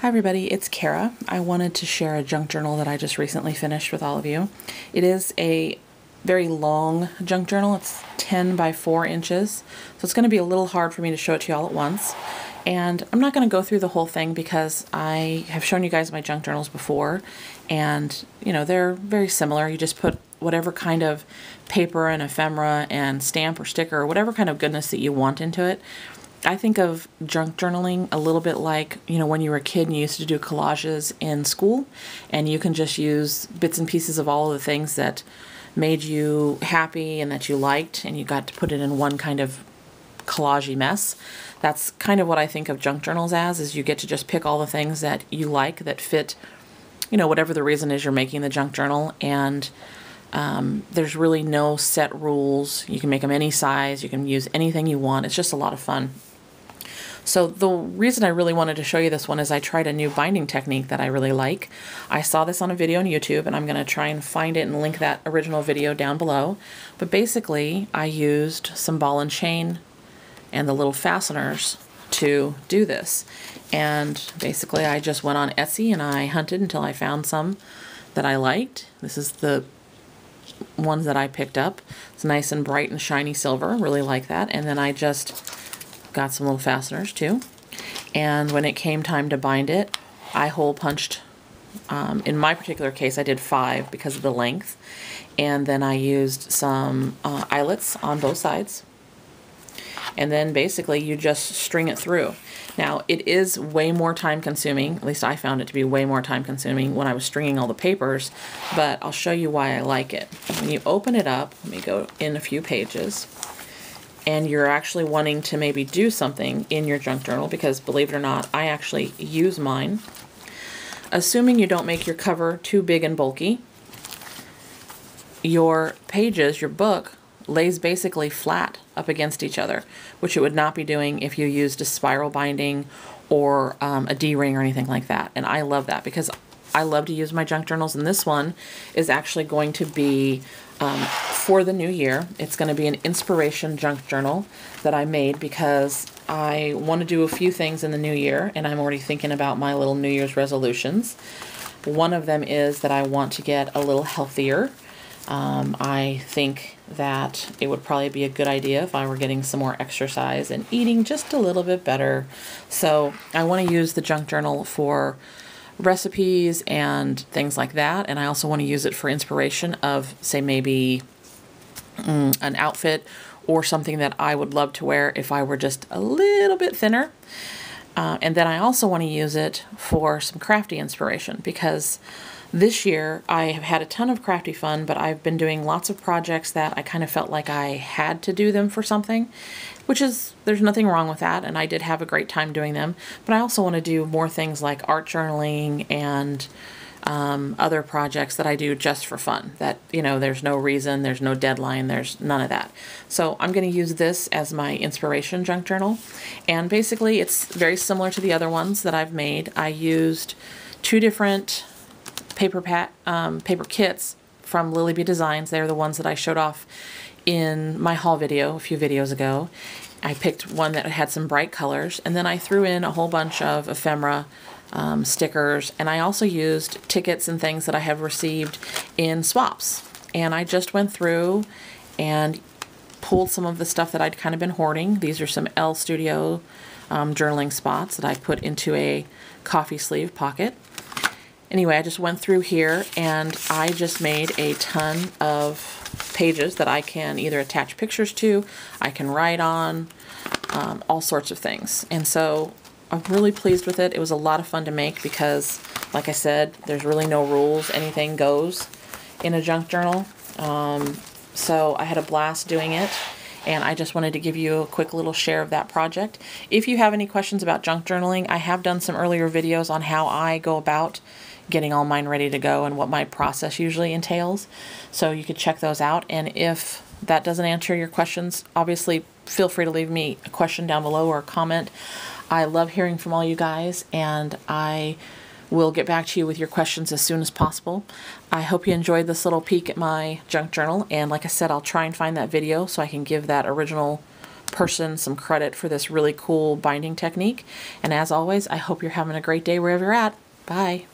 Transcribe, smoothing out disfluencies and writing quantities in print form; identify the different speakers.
Speaker 1: Hi everybody, it's Kara. I wanted to share a junk journal that I just recently finished with all of you. It is a very long junk journal. It's 10 by 4 inches, so it's going to be a little hard for me to show it to you all at once. And I'm not going to go through the whole thing because I have shown you guys my junk journals before, and they're very similar. You just put whatever kind of paper and ephemera and stamp or sticker or whatever kind of goodness that you want into it. I think of junk journaling a little bit like, when you were a kid and you used to do collages in school, and you can just use bits and pieces of all of the things that made you happy and that you liked, and you got to put it in one kind of collagey mess. That's kind of what I think of junk journals as, is you get to just pick all the things that you like that fit, whatever the reason is you're making the junk journal, and there's really no set rules. You can make them any size, you can use anything you want. It's just a lot of fun. So the reason I really wanted to show you this one is I tried a new binding technique that I really like. I saw this on a video on YouTube, and I'm going to try and find it and link that original video down below. But basically, I used some ball and chain and the little fasteners to do this. And basically, I just went on Etsy and I hunted until I found some that I liked. This is the ones that I picked up. It's nice and bright and shiny silver. Really like that. And then I just got some little fasteners too. And when it came time to bind it, I hole punched. In my particular case, I did 5 because of the length. And then I used some eyelets on both sides. And then basically you just string it through. Now, it is way more time consuming, at least I found it to be way more time consuming when I was stringing all the papers, but I'll show you why I like it. When you open it up, let me go in a few pages, and you're actually wanting to maybe do something in your junk journal, because believe it or not, I actually use mine. Assuming you don't make your cover too big and bulky, your pages, your book, lays basically flat up against each other, which it would not be doing if you used a spiral binding or a D-ring or anything like that. And I love that because I love to use my junk journals, and this one is actually going to be for the new year. It's going to be an inspiration junk journal that I made because I want to do a few things in the new year, and I'm already thinking about my little New Year's resolutions. One of them is that I want to get a little healthier. I think that it would probably be a good idea if I were getting some more exercise and eating just a little bit better. So I want to use the junk journal for recipes and things like that. And I also want to use it for inspiration of, say, maybe an outfit or something that I would love to wear if I were just a little bit thinner. And then I also want to use it for some crafty inspiration, because this year I have had a ton of crafty fun, but I've been doing lots of projects that I kind of felt like I had to do them for something, which is, there's nothing wrong with that, and I did have a great time doing them. But I also want to do more things like art journaling and other projects that I do just for fun, that, there's no reason, there's no deadline, there's none of that. So I'm going to use this as my inspiration junk journal, and basically it's very similar to the other ones that I've made. I used 2 different paper kits from Lily Bee Designs. They're the ones that I showed off in my haul video a few videos ago. I picked one that had some bright colors, and then I threw in a whole bunch of ephemera, stickers, and I also used tickets and things that I have received in swaps. And I just went through and pulled some of the stuff that I'd kind of been hoarding. These are some Elle Studio journaling spots that I put into a coffee sleeve pocket. Anyway, I just went through here and I just made a ton of pages that I can either attach pictures to, I can write on, all sorts of things. And so I'm really pleased with it. It was a lot of fun to make because, like I said, there's really no rules. Anything goes in a junk journal. So I had a blast doing it, and I just wanted to give you a quick little share of that project. If you have any questions about junk journaling, I have done some earlier videos on how I go about getting all mine ready to go and what my process usually entails. So you could check those out. And if that doesn't answer your questions, obviously feel free to leave me a question down below or a comment. I love hearing from all you guys, and I will get back to you with your questions as soon as possible. I hope you enjoyed this little peek at my junk journal, and like I said, I'll try and find that video so I can give that original person some credit for this really cool binding technique. And as always, I hope you're having a great day wherever you're at. Bye.